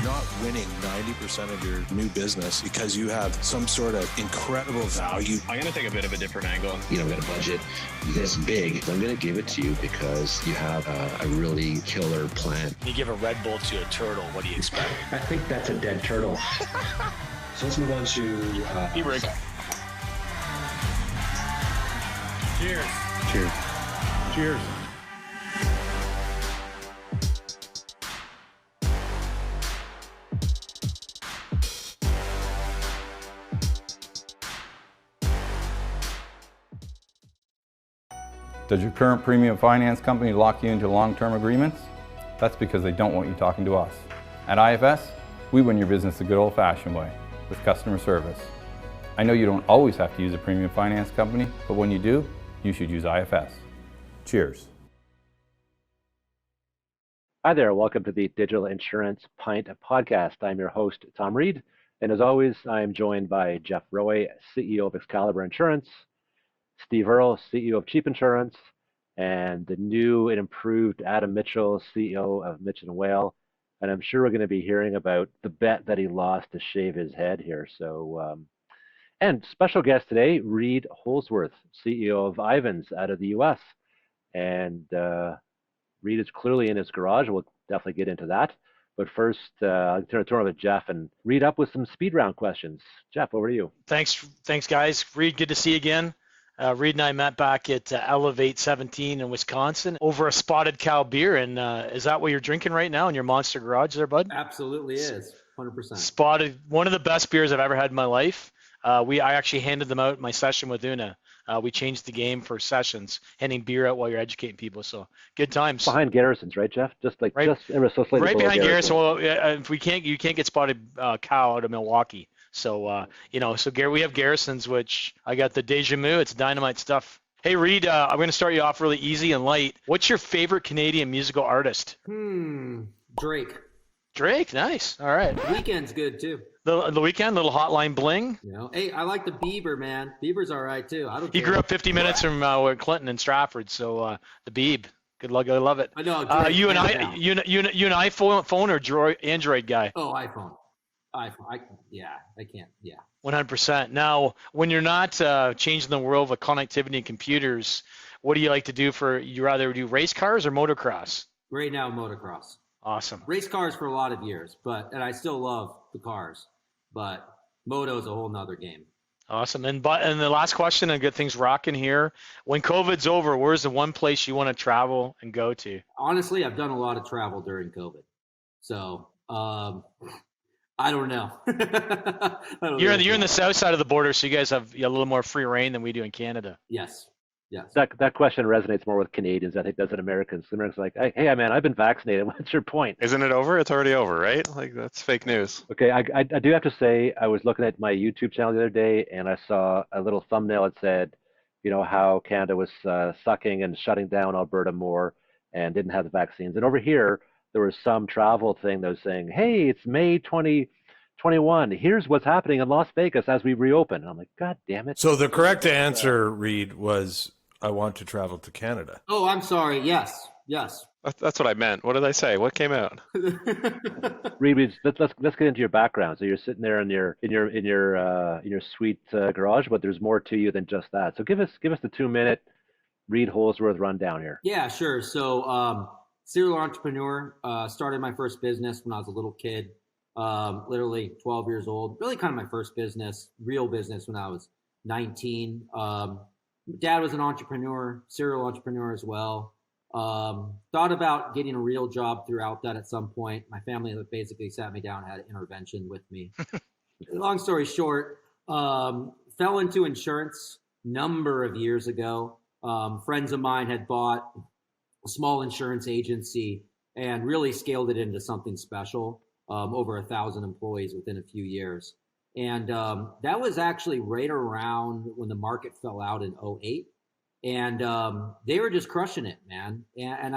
not winning 90% of your new business because you have some sort of incredible value. I'm going to take a bit of a different angle. We got a budget this big. I'm going to give it to you because you have a really killer plan. You give a Red Bull to a turtle, what do you expect? I think that's a dead turtle. So let's move on to... E-rig. Cheers. Cheers. Cheers. Does your current premium finance company lock you into long-term agreements? That's because they don't want you talking to us. At IFS, we win your business the good old-fashioned way, with customer service. I know you don't always have to use a premium finance company, but when you do, you should use IFS. Cheers. Hi there, welcome to the Digital Insurance Pint podcast. I'm your host, Tom Reid, and as always, I am joined by Jeff Roy, CEO of Excalibur Insurance, Steve Earle, CEO of Cheap Insurance, and the new and improved Adam Mitchell, CEO of Mitchell & Whale. And I'm sure we're going to be hearing about the bet that he lost to shave his head here. So, and special guest today, Reid Holzworth, CEO of IVANS out of the US. And Reid is clearly in his garage. We'll definitely get into that. But first, I'll turn it over to Jeff and Reid up with some speed round questions. Jeff, over to you. Thanks guys. Reid, good to see you again. Reid and I met back at Elevate 17 in Wisconsin over a Spotted Cow beer. And is that what you're drinking right now in your monster garage there, bud? Absolutely is, 100%. Spotted, one of the best beers I've ever had in my life. I actually handed them out in my session with Una. We changed the game for sessions, handing beer out while you're educating people. So good times. Behind Garrison's, right, Jeff? Just right behind Garrison. Well, if you can't get Spotted Cow out of Milwaukee. So, so Gary, we have Garrison's, which I got the Deja Vu. It's dynamite stuff. Hey, Reid, I'm going to start you off really easy and light. What's your favorite Canadian musical artist? Drake. Drake, nice. All right. Weeknd's good too. The Weeknd, little Hotline Bling. Hey, I like the Bieber, man. Bieber's all right too. He grew up 50 minutes from Clinton and Stratford, so the Beeb. Good luck. I love it. I know. You an iPhone or Android guy? Oh, iPhone. I can't. Yeah. 100%. Now, when you're not changing the world of connectivity and computers, what do you like to do you rather do race cars or motocross? Right now, motocross. Awesome. Race cars for a lot of years, and I still love the cars, but moto's a whole nother game. Awesome. And the last question, and get things rocking here. When COVID's over, where's the one place you want to travel and go to? Honestly, I've done a lot of travel during COVID. So, I don't know. You're in the south side of the border, so you guys have a little more free reign than we do in Canada. Yes. That question resonates more with Canadians, I think, does it Americans. Americans are like, hey, man, I've been vaccinated. What's your point? Isn't it over? It's already over, right? Like, that's fake news. Okay, I do have to say, I was looking at my YouTube channel the other day, and I saw a little thumbnail that said, how Canada was sucking and shutting down Alberta more and didn't have the vaccines. And over here, there was some travel thing that was saying, hey, it's May 2021. Here's what's happening in Las Vegas as we reopen. And I'm like, God damn it. So the correct answer, Reid, was I want to travel to Canada. Oh, I'm sorry. Yes. That's what I meant. What did I say? What came out? Reid, let's get into your background. So you're sitting there in your sweet garage, but there's more to you than just that. So give us the 2-minute Reid Holzworth rundown here. Yeah, sure. So serial entrepreneur, started my first business when I was a little kid, literally 12 years old. Really kind of my first business, real business, when I was 19. Dad was an entrepreneur, serial entrepreneur as well. Thought about getting a real job throughout that at some point. My family basically sat me down and had an intervention with me. Long story short, fell into insurance number of years ago. Friends of mine had bought a small insurance agency and really scaled it into something special, over 1,000 employees within a few years. And that was actually right around when the market fell out in 2008. And they were just crushing it, man. And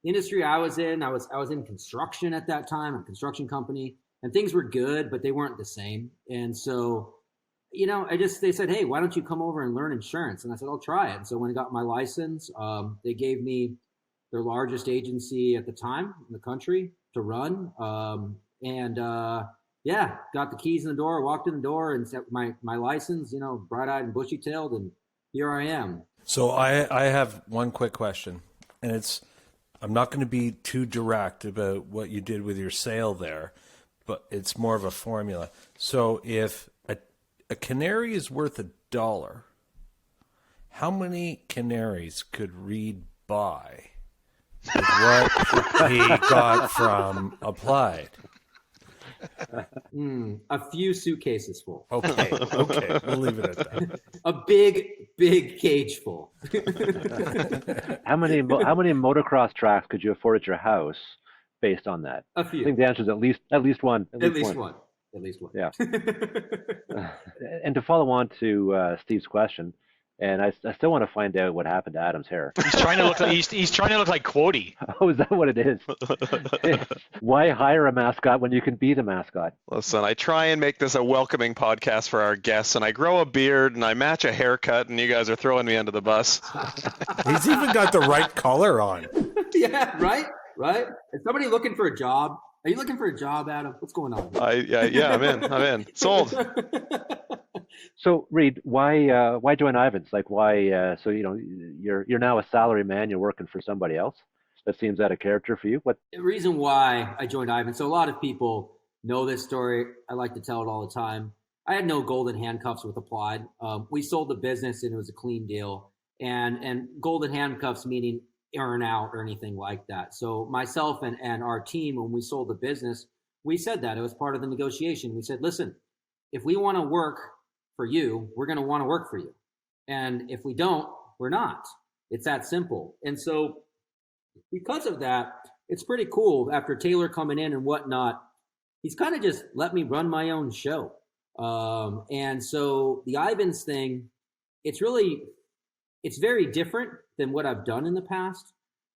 the industry I was in, I was in construction at that time, a construction company, and things were good, but they weren't the same. And so, they said, hey, why don't you come over and learn insurance? And I said, I'll try it. And so when I got my license, they gave me their largest agency at the time in the country to run. And yeah, got the keys in the door, walked in the door, and set my license. Bright-eyed and bushy-tailed, and here I am. So I have one quick question, and I'm not going to be too direct about what you did with your sale there, but it's more of a formula. So if a canary is worth $1, how many canaries could Reid buy with what he got from Applied? A few suitcases full. Okay, we'll leave it at that. A big cage full. How many motocross tracks could you afford at your house based on that? A few. I think the answer is at least one. At least one. Yeah. And to follow on to Steve's question, and I still want to find out what happened to Adam's hair. He's trying to look like he's trying to look like Quody. Oh, is that what it is? Why hire a mascot when you can be the mascot? Listen, I try and make this a welcoming podcast for our guests, and I grow a beard and I match a haircut, and you guys are throwing me under the bus. He's even got the right color on. Yeah, right. Is somebody looking for a job? Are you looking for a job, Adam? What's going on? Yeah, I'm in. Sold. So, Reid, why join IVANS? Like, why? So you're now a salary man. You're working for somebody else. That seems out of character for you. What? The reason why I joined IVANS. So a lot of people know this story. I like to tell it all the time. I had no golden handcuffs with Applied. We sold the business and it was a clean deal. And golden handcuffs meaning earn out or anything like that. So myself and our team, when we sold the business, we said that it was part of the negotiation. We said, listen, if we want to work for you, we're going to want to work for you. And if we don't, we're not. It's that simple. And so because of that, it's pretty cool. After Taylor coming in and whatnot, he's kind of just let me run my own show. And so the IVANS thing, it's very different than what I've done in the past,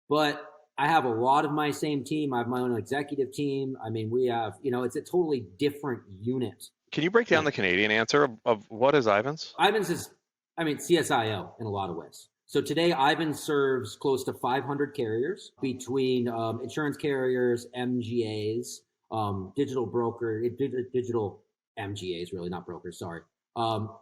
but I have a lot of my same team. I have my own executive team. I mean, we have, it's a totally different unit. Can you break down the Canadian answer of what is IVANS? IVANS is, CSIO in a lot of ways. So today, IVANS serves close to 500 carriers between insurance carriers, MGAs, digital MGAs, really not brokers, sorry,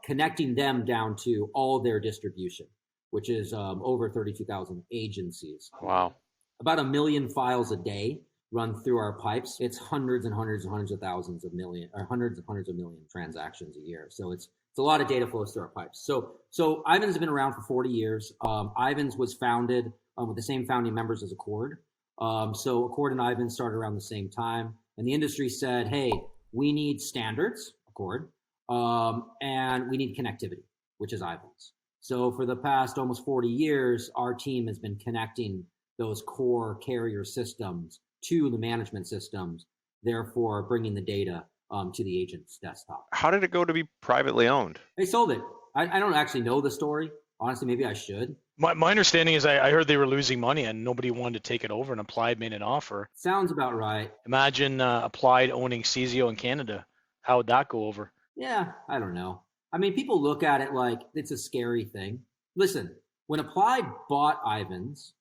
connecting them down to all their distribution, which is over 32,000 agencies. Wow. About 1 million files a day run through our pipes. It's hundreds and hundreds and hundreds of thousands of million, or hundreds and hundreds of million transactions a year. So it's a lot of data flows through our pipes. So IVANS has been around for 40 years. IVANS was founded with the same founding members as Accord. So Accord and IVANS started around the same time. And the industry said, hey, we need standards, Accord, and we need connectivity, which is IVANS. So for the past almost 40 years, our team has been connecting those core carrier systems to the management systems, therefore bringing the data to the agent's desktop. How did it go to be privately owned? They sold it. I don't actually know the story. Honestly, maybe I should. My understanding is I heard they were losing money and nobody wanted to take it over, and Applied made an offer. Sounds about right. Imagine Applied owning CZO in Canada. How would that go over? Yeah, I don't know. I mean, people look at it like it's a scary thing. Listen, when Applied bought IVANS,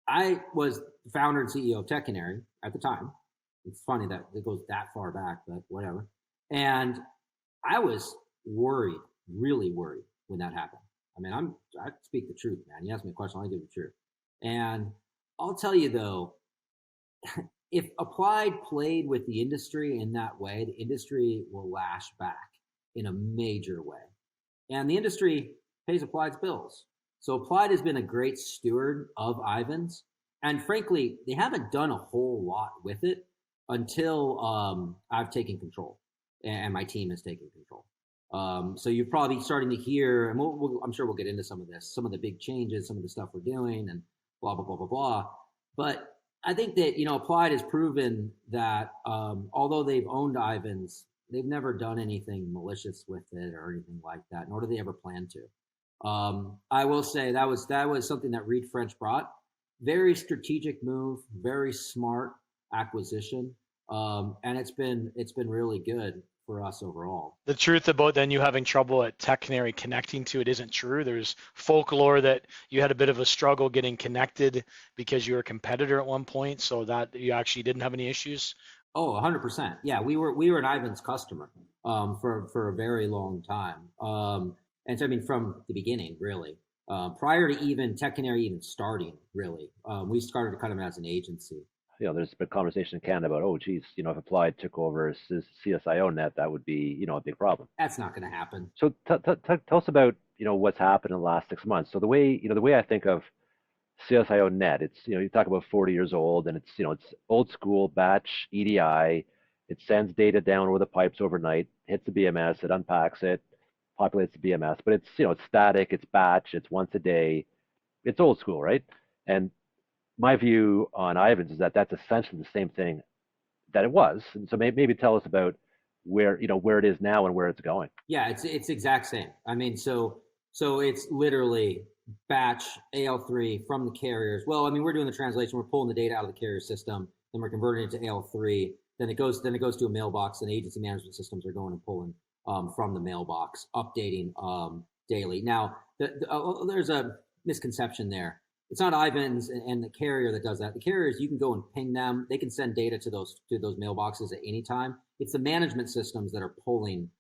I was the founder and CEO of TechCanary at the time. It's funny that it goes that far back, but whatever. And I was worried, really worried when that happened. I mean, I speak the truth, man. You ask me a question, I give the truth. And I'll tell you though, if Applied played with the industry in that way, the industry will lash back in a major way. And the industry pays Applied's bills. So Applied has been a great steward of IVANS. And frankly, they haven't done a whole lot with it until I've taken control and my team has taken control. So you're probably starting to hear, and I'm sure we'll get into some of this, some of the big changes, some of the stuff we're doing and blah, blah, blah, blah, blah. But I think that, Applied has proven that although they've owned IVANS, they've never done anything malicious with it or anything like that, nor do they ever plan to. I will say that was something that Reid French brought. Very strategic move, very smart acquisition, and it's been really good for us overall. The truth about then you having trouble at TechCanary connecting to it isn't true. There's folklore that you had a bit of a struggle getting connected because you were a competitor at one point, so that you actually didn't have any issues. Oh, 100%. Yeah, we were an IVANS customer for a very long time. And so, I mean, from the beginning, really. Prior to even TechCanary even starting, really. We started kind of as an agency. There's been conversation in Canada about, oh, geez, if Applied took over CSIO net, that would be, a big problem. That's not going to happen. So tell us about, what's happened in the last 6 months. So the way I think of CSIO net, it's, you talk about 40 years old, and it's old school batch EDI. It sends data down over the pipes overnight, hits the BMS, it unpacks it, populates the BMS, but it's, it's static, it's batch, it's once a day, it's old school, right? And my view on IVANS is that that's essentially the same thing that it was. And so maybe tell us about where it is now and where it's going. Yeah, it's exact same. I mean, so it's literally batch AL3 from the carriers. Well, I mean, we're doing the translation. We're pulling the data out of the carrier system, then we're converting it to AL3. Then it goes to a mailbox, and agency management systems are going and pulling from the mailbox, updating daily. Now, there's a misconception there. It's not IVANS and the carrier that does that. The carriers, you can go and ping them. They can send data to those mailboxes at any time. It's the management systems that are pulling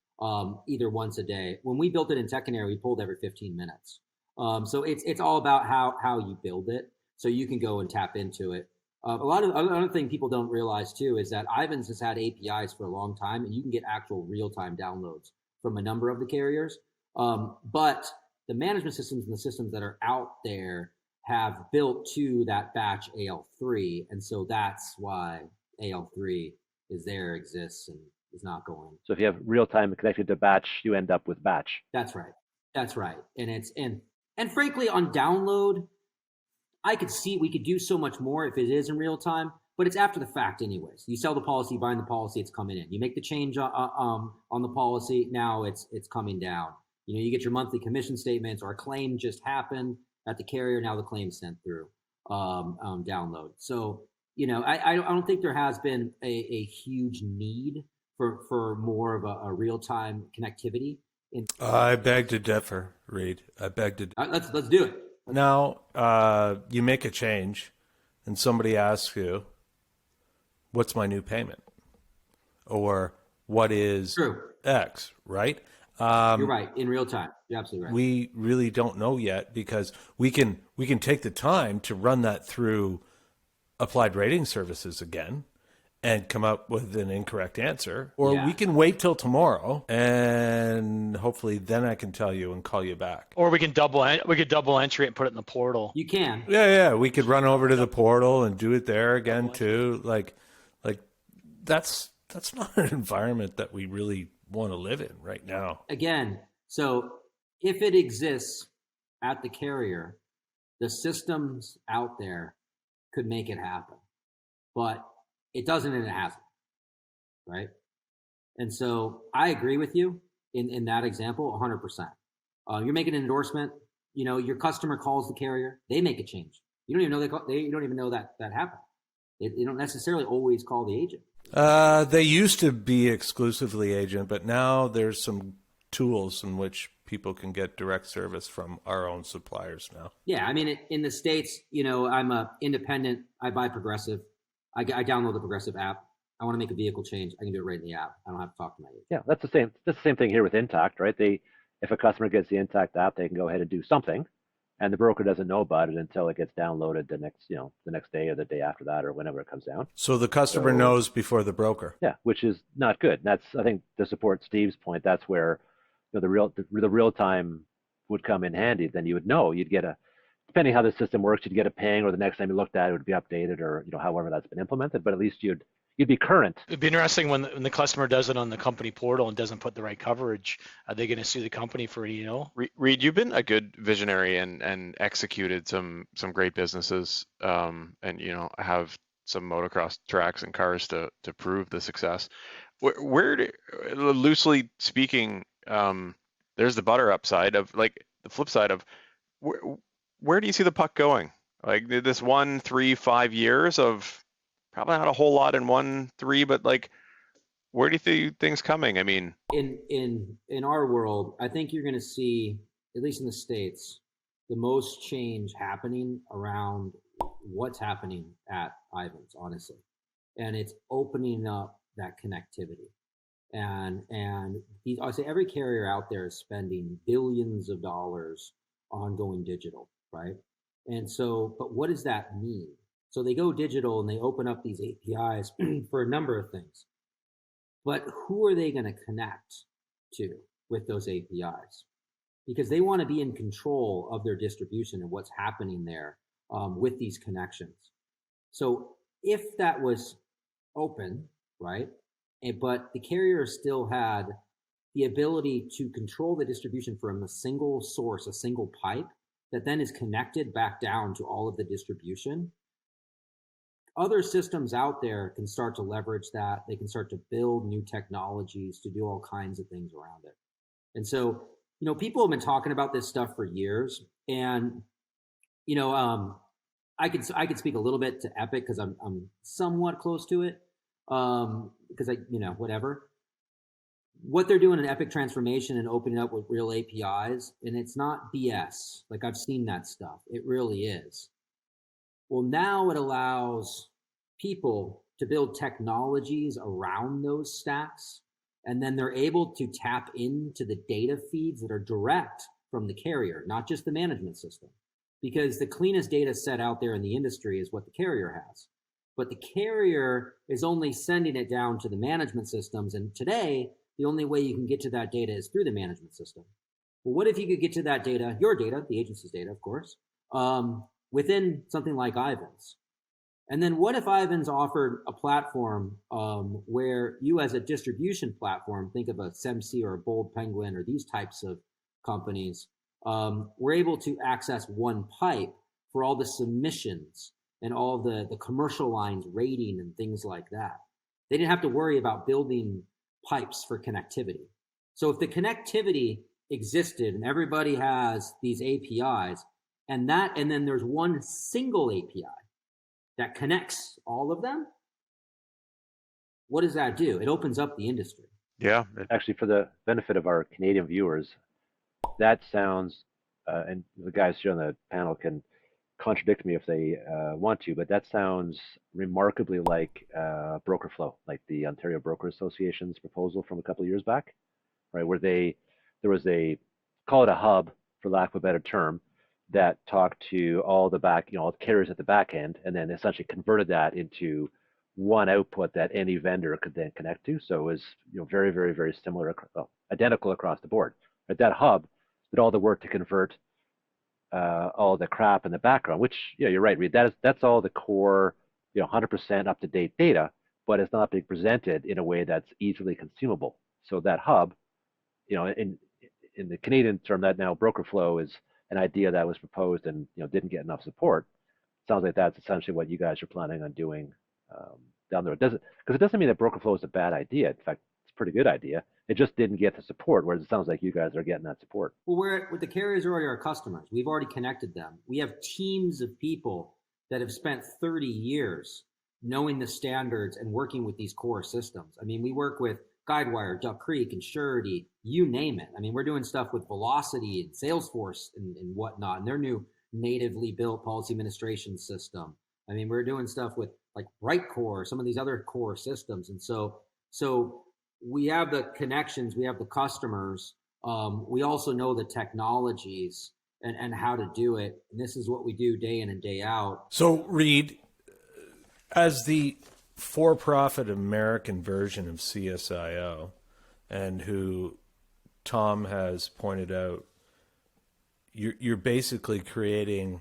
either once a day. When we built it in TechCanary, we pulled every 15 minutes. So it's all about how you build it, so you can go and tap into it. Another thing people don't realize too is that IVANS has had APIs for a long time, and you can get actual real-time downloads from a number of the carriers. But the management systems and the systems that are out there have built to that batch AL3, and so that's why AL3 exists and is not going. So if you have real time connected to batch, you end up with batch. That's right. And frankly, on download, I could see we could do so much more if it is in real time, but it's after the fact anyways. You sell the policy, you bind the policy, it's coming in. You make the change on the policy, now it's coming down. You get your monthly commission statements, or a claim just happened at the carrier, now the claim's sent through download. So, I don't think there has been a huge need for more of a real-time connectivity. I beg to differ, Reid. I beg to differ. Let's do it. Now, you make a change, and somebody asks you, what's my new payment? Or what is True. X, right? You're right. In real time. You're absolutely right. We really don't know yet, because we can take the time to run that through Applied Rating Services again and come up with an incorrect answer, or we can wait till tomorrow, and hopefully then I can tell you and call you back. Or we could double entry it and put it in the portal. You can. Yeah, we could run over to the portal and do it there again too. Like that's not an environment that we really want to live in right now. Again, so if it exists at the carrier, the systems out there could make it happen, but it doesn't, and it hasn't, right? And so I agree with you in that example 100%. You're making an endorsement, your customer calls the carrier, they make a change. You don't even know that happened. They don't necessarily always call the agent. They used to be exclusively agent, but now there's some tools in which people can get direct service from our own suppliers now. Yeah, I mean, in the States, I'm a independent. I buy Progressive. I download the Progressive app. I want to make a vehicle change. I can do it right in the app. I don't have to talk to my agent. Yeah, that's the same thing here with Intact, right? If a customer gets the Intact app, they can go ahead and do something, and the broker doesn't know about it until it gets downloaded the next day or the day after that or whenever it comes down. So the customer knows before the broker. Yeah, which is not good. And that's, I think, to support Steve's point, that's where the real time would come in handy. Then you would know, you'd get depending how the system works, you'd get a ping, or the next time you looked at it, it would be updated, or however that's been implemented. But at least you'd be current. It'd be interesting when the customer does it on the company portal and doesn't put the right coverage. Are they going to sue the company for it? Reid, you've been a good visionary and executed some great businesses, and have some motocross tracks and cars to prove the success. Where loosely speaking, there's the butter upside of, like, the flip side of where do you see the puck going? Like, this 1, 3, 5 years of probably not a whole lot in 1, 3, but like, where do you see things coming? I mean, in our world, I think you're going to see, at least in the States, the most change happening around what's happening at IVANS, honestly. and it's opening up that connectivity. And I say every carrier out there is spending billions of dollars on going digital, right? And so, but what does that mean? So they go digital and they open up these APIs for a number of things. But who are they going to connect to with those APIs? Because they want to be in control of their distribution and what's happening there with these connections. So if that was open, right, but the carrier still had the ability to control the distribution from a single source, a single pipe that then is connected back down to all of the distribution, other systems out there can start to leverage that. They can start to build new technologies to do all kinds of things around it. And so, people have been talking about this stuff for years. And, I could speak a little bit to Epic because I'm somewhat close to it. Because whatever. What they're doing in Epic transformation and opening up with real APIs, and it's not BS. Like, I've seen that stuff. It really is. Well, now it allows people to build technologies around those stacks, and then they're able to tap into the data feeds that are direct from the carrier, not just the management system. Because the cleanest data set out there in the industry is what the carrier has. But the carrier is only sending it down to the management systems, and today, the only way you can get to that data is through the management system. Well, what if you could get to that data, your data, the agency's data, of course, within something like IVANS? And then what if IVANS offered a platform where you as a distribution platform, think of a SEMC or a Bold Penguin or these types of companies, were able to access one pipe for all the submissions and all the commercial lines rating and things like that. They didn't have to worry about building pipes for connectivity. So if the connectivity existed and everybody has these APIs, and then there's one single API that connects all of them, what does that do? It opens up the industry. Yeah. Actually, for the benefit of our Canadian viewers, that sounds, and the guys here on the panel can contradict me if they want to, but that sounds remarkably like broker flow, like the Ontario Broker Association's proposal from a couple of years back, right? Where there was call it a hub, for lack of a better term, that talked to all the all the carriers at the back end, and then essentially converted that into one output that any vendor could then connect to. So it was very, very, very similar, identical across the board. But that hub did all the work to convert all the crap in the background, which you're right, Reid. That's all the core 100% up to date data, but it's not being presented in a way that's easily consumable. So that hub, in the Canadian term, that now broker flow is an idea that was proposed and didn't get enough support. Sounds like that's essentially what you guys are planning on doing down the road. Because it doesn't mean that broker flow is a bad idea. In fact, it's a pretty good idea. It just didn't get the support, whereas it sounds like you guys are getting that support. Well, with the carriers are already our customers. We've already connected them. We have teams of people that have spent 30 years knowing the standards and working with these core systems. I mean, we work with Guidewire, Duck Creek, InsurTech, you name it. I mean, we're doing stuff with Velocity and Salesforce and whatnot, and their new natively built policy administration system. I mean, we're doing stuff with like BrightCore, some of these other core systems. And so we have the connections, we have the customers. We also know the technologies and how to do it. And this is what we do day in and day out. So, Reid, as the for-profit American version of CSIO, and who Tom has pointed out, you're basically creating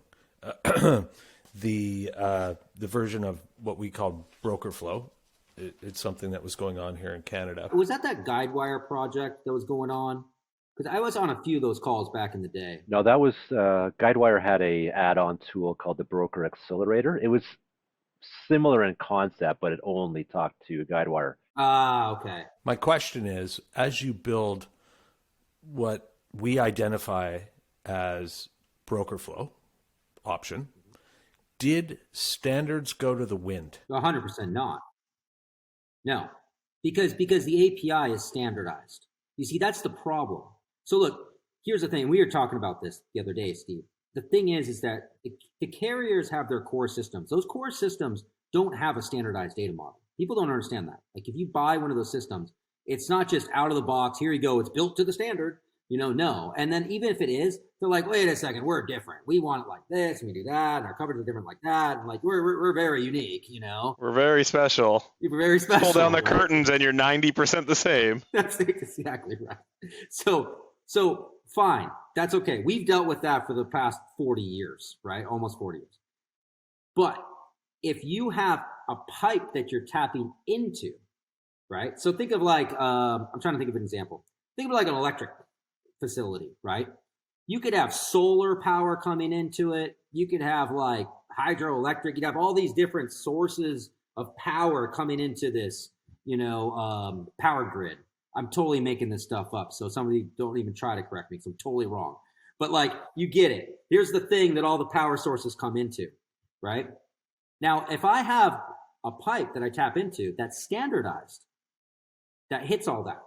the version of what we call broker flow. It's something that was going on here in Canada. Was that Guidewire project that was going on? Because I was on a few of those calls back in the day. No, that was Guidewire had a add-on tool called the Broker Accelerator. It was similar in concept, but it only talked to Guidewire. Okay. My question is, as you build what we identify as broker flow option, did standards go to the wind? 100% not. No, because the API is standardized. You see, that's the problem. So look, here's the thing. We were talking about this the other day, Steve. The thing is that the carriers have their core systems. Those core systems don't have a standardized data model. People don't understand that. Like if you buy one of those systems, it's not just out of the box, here you go, it's built to the standard, no. And then even if it is, they're like, wait a second, we're different. We want it like this, and we do that, and our coverage is different like that. And like we're very unique, We're very special. We're very special. Pull down the curtains and you're 90% the same. That's exactly right. So fine. That's okay. We've dealt with that for the past 40 years, right? Almost 40 years. But if you have a pipe that you're tapping into, right? So think of like, I'm trying to think of an example. Think of like an electric facility, right? You could have solar power coming into it. You could have like hydroelectric. You'd have all these different sources of power coming into this, power grid. I'm totally making this stuff up. So somebody don't even try to correct me because I'm totally wrong. But like, you get it. Here's the thing that all the power sources come into, right? Now, if I have a pipe that I tap into that's standardized, that hits all that,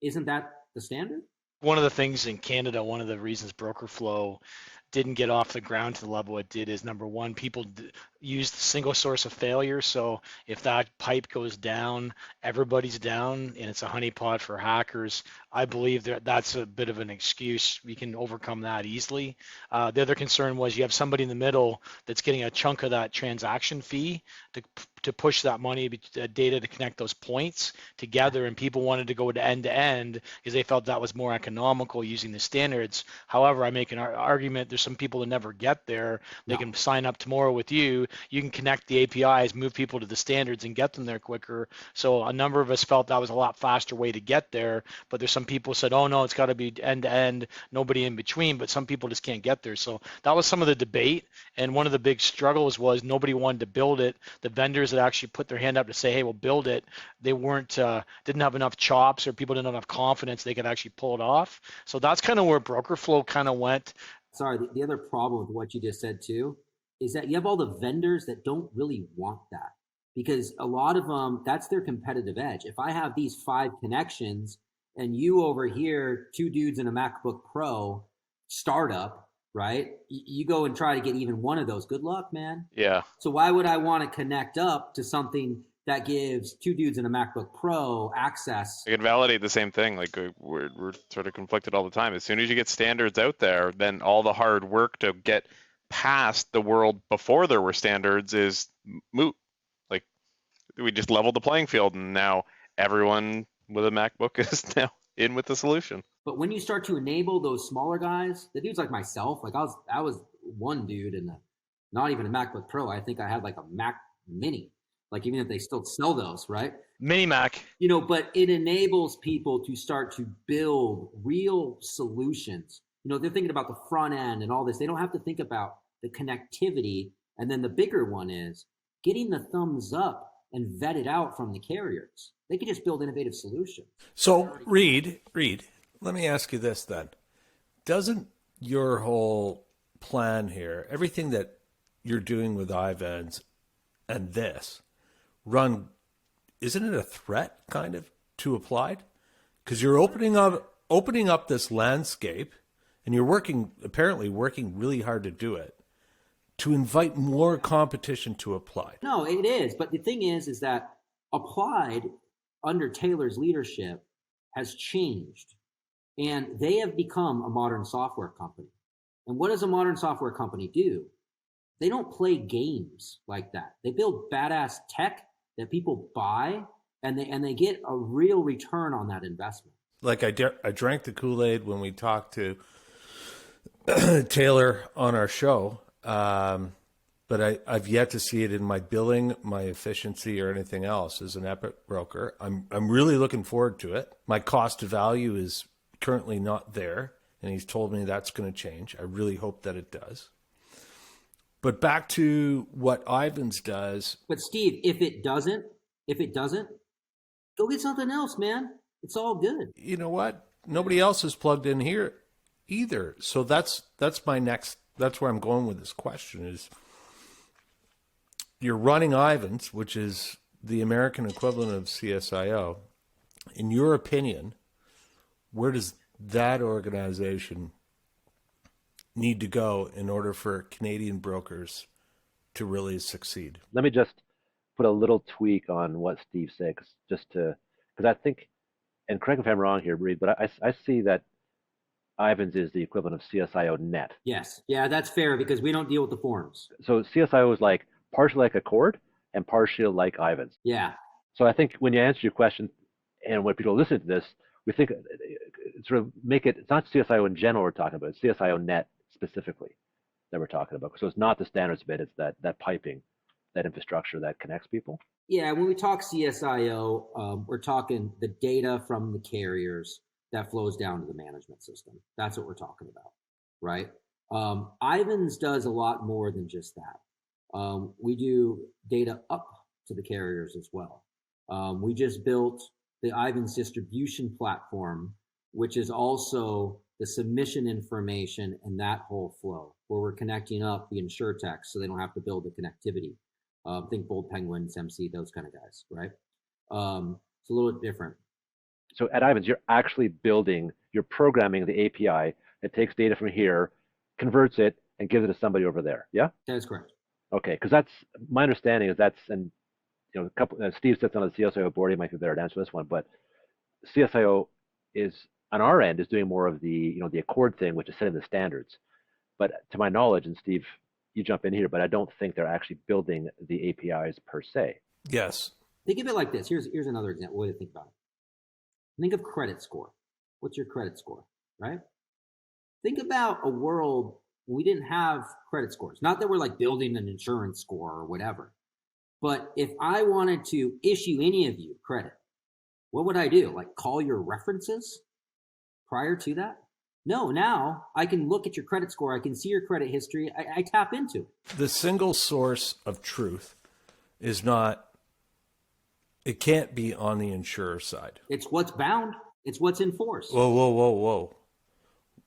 isn't that the standard? One of the things in Canada, one of the reasons broker flow didn't get off the ground to the level it did is, number one, people use the single source of failure. So if that pipe goes down, everybody's down, and it's a honeypot for hackers. I believe that's a bit of an excuse. We can overcome that easily. The other concern was you have somebody in the middle that's getting a chunk of that transaction fee to push that money, data to connect those points together, and people wanted to go to end because they felt that was more economical using the standards. However, I make an argument, there's some people that never get there. They can sign up tomorrow with you. You can connect the APIs, move people to the standards, and get them there quicker. So a number of us felt that was a lot faster way to get there, but there's some people said, oh no, it's got to be end-to-end, nobody in between, but some people just can't get there. So that was some of the debate, and one of the big struggles was nobody wanted to build it. The vendors that actually put their hand up to say, hey, we'll build it, they didn't have enough chops, or people didn't have enough confidence they could actually pull it off. So that's kind of where broker flow kind of went. Sorry, the other problem with what you just said too is that you have all the vendors that don't really want that, because a lot of them, that's their competitive edge. If I have these 5 connections and you over here, 2 dudes in a MacBook Pro startup, right? You go and try to get even one of those. Good luck, man. Yeah. So why would I want to connect up to something that gives 2 dudes in a MacBook Pro access? I can validate the same thing. Like we're sort of conflicted all the time. As soon as you get standards out there, then all the hard work to get past the world before there were standards is moot. Like we just leveled the playing field, and now everyone with a MacBook is now in with the solution. But when you start to enable those smaller guys, the dudes like myself, like I was one dude in not even a MacBook Pro. I think I had like a Mac Mini. Like even if they still sell those, right? Mini Mac. But it enables people to start to build real solutions. They're thinking about the front end and all this. They don't have to think about the connectivity. And then the bigger one is getting the thumbs up and vet it out from the carriers. They can just build innovative solutions. So Reid, let me ask you this then. Doesn't your whole plan here, everything that you're doing with IVANS and this, isn't it a threat kind of to Applied? Because you're opening up this landscape, and you're apparently working really hard to do it, to invite more competition to Applied. No, it is. But the thing is that Applied, under Taylor's leadership, has changed, and they have become a modern software company. And what does a modern software company do? They don't play games like that. They build badass tech that people buy, and they get a real return on that investment. Like I drank the Kool-Aid when we talked to Taylor on our show, but I've yet to see it in my billing, my efficiency, or anything else as an Epic broker. I'm really looking forward to it. My cost to value is currently not there, and he's told me that's going to change. I really hope that it does. But back to what IVANS does. But Steve, if it doesn't, go get something else, man. It's all good. You know what? Nobody else is plugged in here either. So that's my next. That's where I'm going with this question is. You're running IVANS, which is the American equivalent of CSIO. In your opinion, where does that organization need to go in order for Canadian brokers to really succeed? Let me just put a little tweak on what Steve said, because I think, and correct me if I'm wrong here, Reid, but I see that IVANS is the equivalent of CSIO net. Yes. Yeah, that's fair because we don't deal with the forms. So CSIO is like partially like Accord and partially like IVANS. Yeah. So I think when you answer your question, and when people listen to this, we think sort of make it, it's not CSIO in general we're talking about, it's CSIO net specifically that we're talking about. So it's not the standards bit, it's that piping, that infrastructure that connects people. Yeah, when we talk CSIO, we're talking the data from the carriers that flows down to the management system. That's what we're talking about, right? IVANS does a lot more than just that. We do data up to the carriers as well. We just built the IVANS distribution platform, which is also the submission information and that whole flow, where we're connecting up the InsurTech so they don't have to build the connectivity. Think Bold Penguins, MC, those kind of guys, right? It's a little bit different. So at IVANS, you're actually you're programming the API that takes data from here, converts it, and gives it to somebody over there. Yeah? That is correct. Okay, because that's my understanding and a couple. Steve sits on the CSIO board. He might be better to answer this one, but CSIO is on our end is doing more of the the Accord thing, which is setting the standards. But to my knowledge, and Steve, you jump in here, but I don't think they're actually building the APIs per se. Yes. Think of it like this. Here's another example way to think about it. Think of credit score. What's your credit score, right? Think about a world when we didn't have credit scores. Not that we're like building an insurance score or whatever. But if I wanted to issue any of you credit, what would I do? Like call your references prior to that? No, now I can look at your credit score. I can see your credit history. I tap into it. The single source of truth is not, it can't be on the insurer side. It's what's bound. It's what's enforced. Whoa.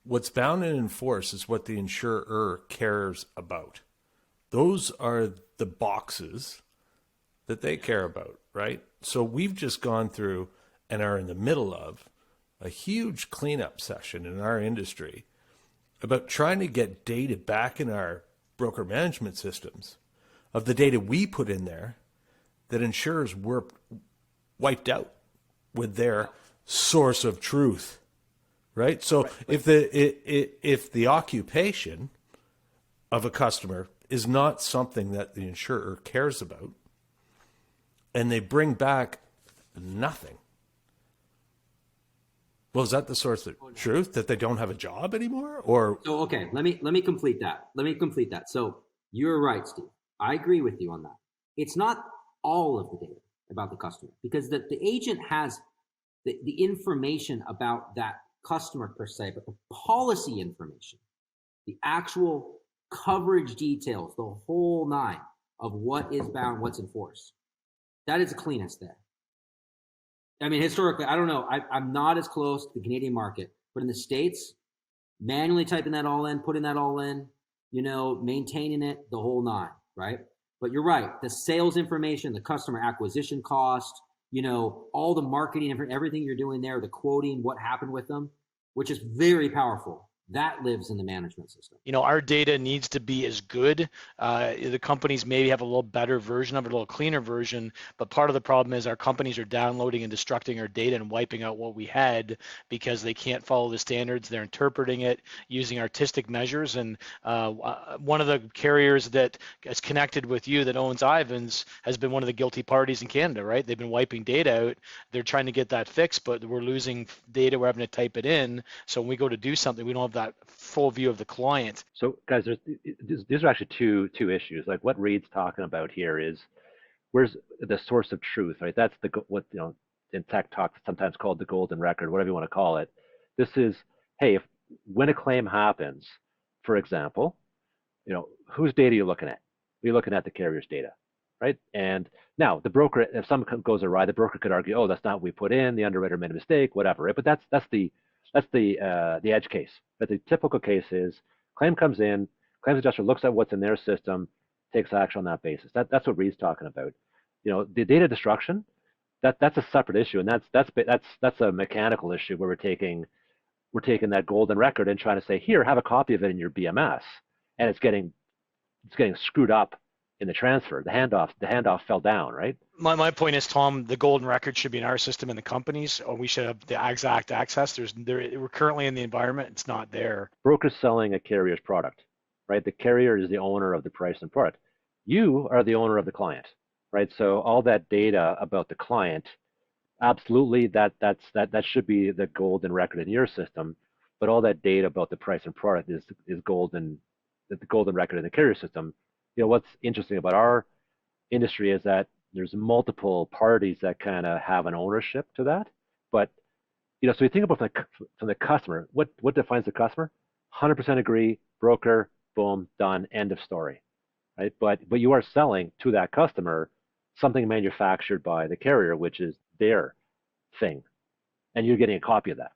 What's bound and enforced is what the insurer cares about. Those are the boxes that they care about, right? So we've just gone through and are in the middle of a huge cleanup session in our industry about trying to get data back in our broker management systems of the data we put in there that insurers were wiped out with their source of truth, right? So if the occupation of a customer is not something that the insurer cares about, and they bring back nothing, well, is that the source of truth, that they don't have a job anymore? Or so okay, let me complete that. So you're right, Steve. I agree with you on that. It's not all of the data about the customer, because the agent has the information about that customer per se, but the policy information, the actual coverage details, the whole nine of what is bound, what's enforced, that is the cleanest there. I mean, historically, I don't know. I'm not as close to the Canadian market, but in the States, manually typing that all in, putting that all in, maintaining it, the whole nine, right? But you're right. The sales information, the customer acquisition cost, all the marketing, everything you're doing there, the quoting, what happened with them, which is very powerful. That lives in the management system. Our data needs to be as good. The companies maybe have a little better version of it, a little cleaner version, but part of the problem is our companies are downloading and destructing our data and wiping out what we had because they can't follow the standards. They're interpreting it using artistic measures. And one of the carriers that is connected with you that owns IVANS has been one of the guilty parties in Canada, right? They've been wiping data out. They're trying to get that fixed, but we're losing data. We're having to type it in. So when we go to do something, we don't have that full view of the client. So guys, these are actually two issues. Like what Reid's talking about here is, where's the source of truth, right? That's what in tech talk sometimes called the golden record, whatever you want to call it. This is, hey, when a claim happens, for example, whose data are you looking at? You're looking at the carrier's data, right? And now the broker, if something goes awry, the broker could argue, oh, that's not what we put in, the underwriter made a mistake, whatever, right? But that's the edge case. But the typical case is claim comes in, claims adjuster looks at what's in their system, takes action on that basis. That's what Reid's talking about. The data destruction, that's a separate issue, and that's a mechanical issue where we're taking that golden record and trying to say, here, have a copy of it in your BMS, and it's getting screwed up in the transfer. The handoff fell down, right? My point is, Tom, the golden record should be in our system in the companies, or we should have the exact access. We're currently in the environment, it's not there. Broker's selling a carrier's product, right? The carrier is the owner of the price and product. You are the owner of the client, right? So all that data about the client, absolutely, that should be the golden record in your system. But all that data about the price and product is golden, the golden record in the carrier system. What's interesting about our industry is that there's multiple parties that kind of have an ownership to that. But so you think about from the customer, what defines the customer? 100% agree, broker, boom, done, end of story, right? But you are selling to that customer something manufactured by the carrier, which is their thing, and you're getting a copy of that.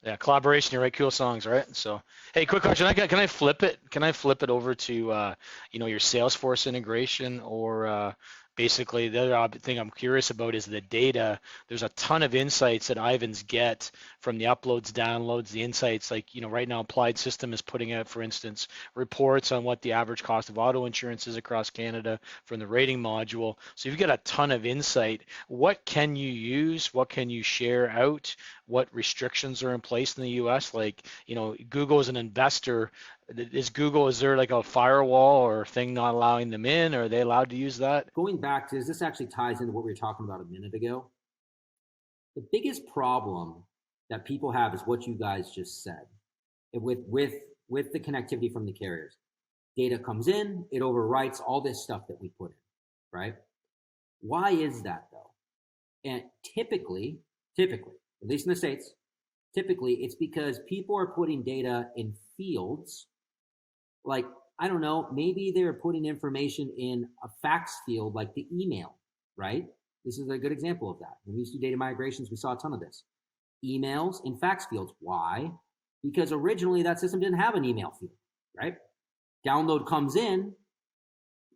Yeah, collaboration. You write cool songs, right? So, hey, quick question. Can I flip it? Can I flip it over to your Salesforce integration, or basically the other thing I'm curious about is the data. There's a ton of insights that IVANS get from the uploads, downloads, the insights. Like right now, Applied System is putting out, for instance, reports on what the average cost of auto insurance is across Canada from the rating module. So you've got a ton of insight. What can you use? What can you share out? What restrictions are in place in the U.S.? Like, Google as an investor, is there like a firewall or thing not allowing them in? Or are they allowed to use that? Going back to this actually ties into what we were talking about a minute ago. The biggest problem that people have is what you guys just said. With the connectivity from the carriers, data comes in, it overwrites all this stuff that we put in, right? Why is that though? And typically, at least in the States, typically it's because people are putting data in fields. Like, I don't know, maybe they're putting information in a fax field like the email, right? This is a good example of that. When we used to do data migrations, we saw a ton of this. Emails in fax fields. Why? Because originally that system didn't have an email field, right? Download comes in,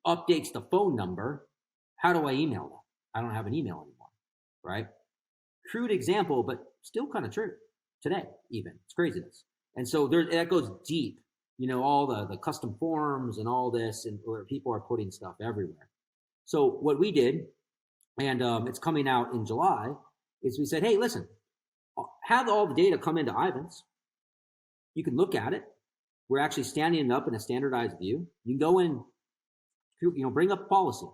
updates the phone number. How do I email them? I don't have an email anymore, right? Crude example, but still kind of true today even. It's craziness. And so that goes deep. All the custom forms and all this, and where people are putting stuff everywhere. So what we did, and it's coming out in July, is we said, hey, listen, have all the data come into IVANS. You can look at it. We're actually standing it up in a standardized view. You can go in, bring up policy,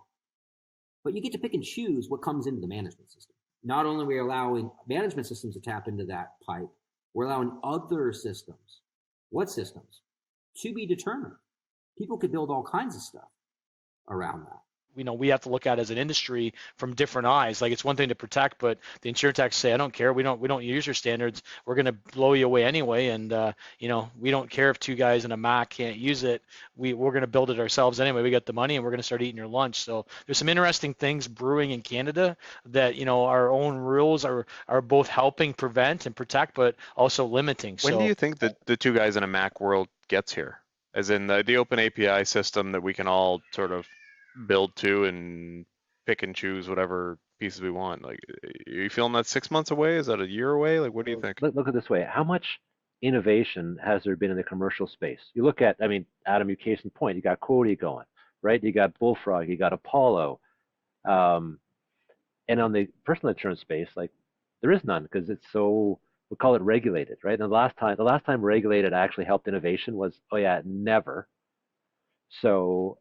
but you get to pick and choose what comes into the management system. Not only are we allowing management systems to tap into that pipe, we're allowing other systems. What systems? To be determined. People could build all kinds of stuff around that. We have to look at it as an industry from different eyes. Like, it's one thing to protect, but the InsurTech say, I don't care. We don't use your standards. We're going to blow you away anyway. And we don't care if two guys in a Mac can't use it. We're going to build it ourselves anyway. We got the money, and we're going to start eating your lunch. So there's some interesting things brewing in Canada that our own rules are both helping prevent and protect, but also limiting. When do you think that the two guys in a Mac world gets here? As in the open API system that we can all sort of build to and pick and choose whatever pieces we want. Like, are you feeling that 6 months away? Is that a year away? Like, what do you think? Look at it this way. How much innovation has there been in the commercial space? You look at, Adam, you case in point, you got Coupe going, right? You got Bullfrog, you got Apollo. And on the personal insurance space, like, there is none because it's so, we'll call it regulated, right? And the last time regulated actually helped innovation was, never. So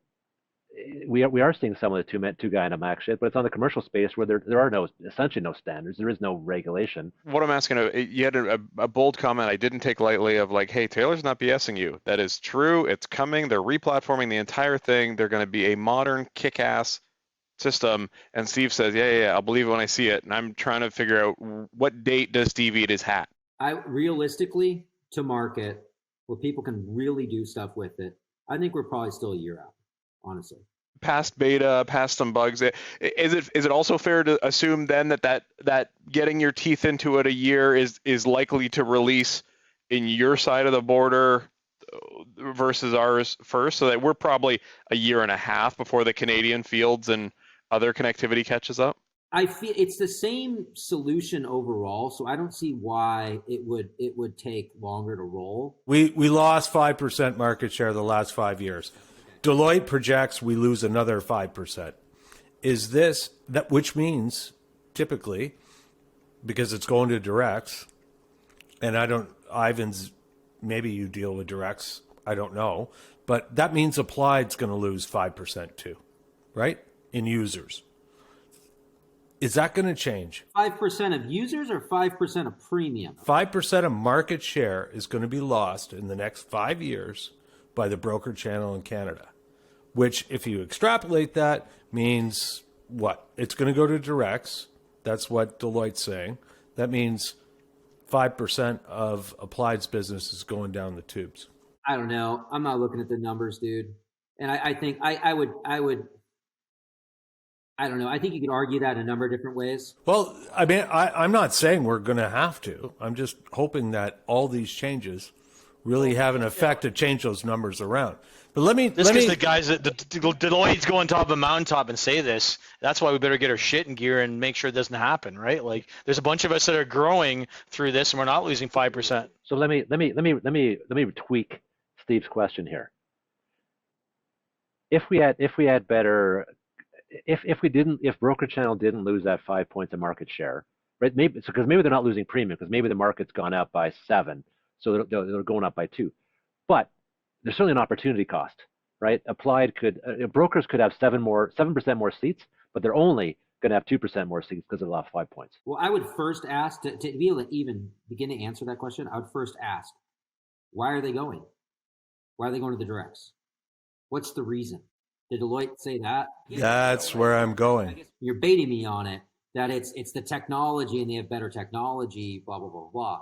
we are seeing some of the two guy in a Mac shit, but it's on the commercial space where there are essentially no standards. There is no regulation. What I'm asking, you had a bold comment I didn't take lightly of like, hey, Taylor's not BSing you. That is true. It's coming. They're replatforming the entire thing. They're going to be a modern kick-ass system. And Steve says, yeah, I'll believe it when I see it. And I'm trying to figure out what date does Steve eat his hat? Realistically, to market where people can really do stuff with it, I think we're probably still a year out. Honestly, past beta, past some bugs. Is it also fair to assume then that getting your teeth into it a year is likely to release in your side of the border versus ours first, so that we're probably a year and a half before the Canadian fields and other connectivity catches up? I feel it's the same solution overall, so I don't see why it would take longer to roll. We lost 5% market share the last 5 years. Deloitte projects we lose another 5%. Is this that, which means typically, because it's going to directs, and IVANS, maybe you deal with directs, I don't know, but that means Applied's going to lose 5% too, right? In users. Is that going to change? 5% of users or 5% of premium? 5% of market share is going to be lost in the next 5 years by the broker channel in Canada, which, if you extrapolate that, means what? It's going to go to directs. That's what Deloitte's saying. That means 5% of Applied's business is going down the tubes. I don't know. I'm not looking at the numbers, dude. And I think I don't know. I think you could argue that in a number of different ways. Well, I mean, I'm not saying we're going to have to. I'm just hoping that all these changes really have an effect to change those numbers around. But the guys that Deloitte's go on top of a mountaintop and say this. That's why we better get our shit in gear and make sure it doesn't happen, right? Like, there's a bunch of us that are growing through this, and we're not losing 5%. So let me tweak Steve's question here. If broker channel didn't lose that 5 points of market share, right? Maybe they're not losing premium because maybe the market's gone up by 7, so they're going up by 2. But there's certainly an opportunity cost, right? Brokers could have 7% more seats, but they're only going to have 2% more seats because they lost 5 points. Well, I would first ask to be able to even begin to answer that question. I would first ask, why are they going? Why are they going to the directs? What's the reason? Did Deloitte say that? That's where I'm going. You're baiting me on it, that it's the technology and they have better technology, blah, blah, blah, blah.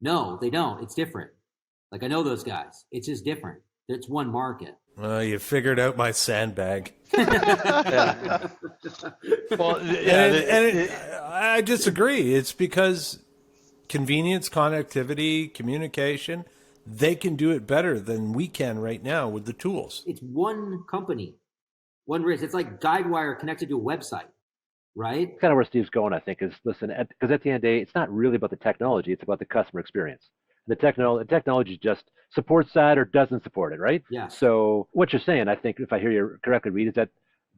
No, they don't. It's different. Like, I know those guys. It's just different. It's one market. You figured out my sandbag. Yeah. Well, I disagree. It's because convenience, connectivity, communication, they can do it better than we can right now with the tools. It's one company, one risk. It's like Guidewire connected to a website, right? Kind of where Steve's going, I think, is listen, because at the end of the day, it's not really about the technology. It's about the customer experience. The technology just supports that or doesn't support it, right? Yeah. So what you're saying, I think, if I hear you correctly, Reid, is that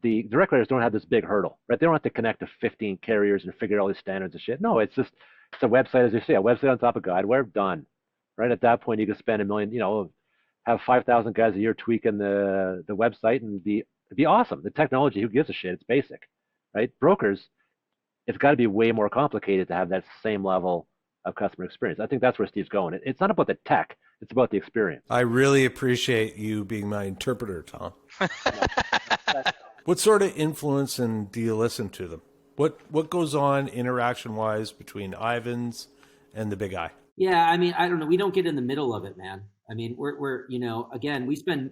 the direct writers don't have this big hurdle, right? They don't have to connect to 15 carriers and figure out all these standards and shit. No, it's just a website, as you say, a website on top of Guidewire, done. Right at that point, you can spend $1 million, have 5,000 guys a year tweaking the website, and it'd be awesome. The technology, who gives a shit? It's basic, right? Brokers, it's got to be way more complicated to have that same level of customer experience. I think that's where Steve's going. It's not about the tech; it's about the experience. I really appreciate you being my interpreter, Tom. What sort of influence do you listen to them? What goes on interaction-wise between IVANS and the big I? Yeah, I mean, I don't know. We don't get in the middle of it, man. I mean, we're again, we spend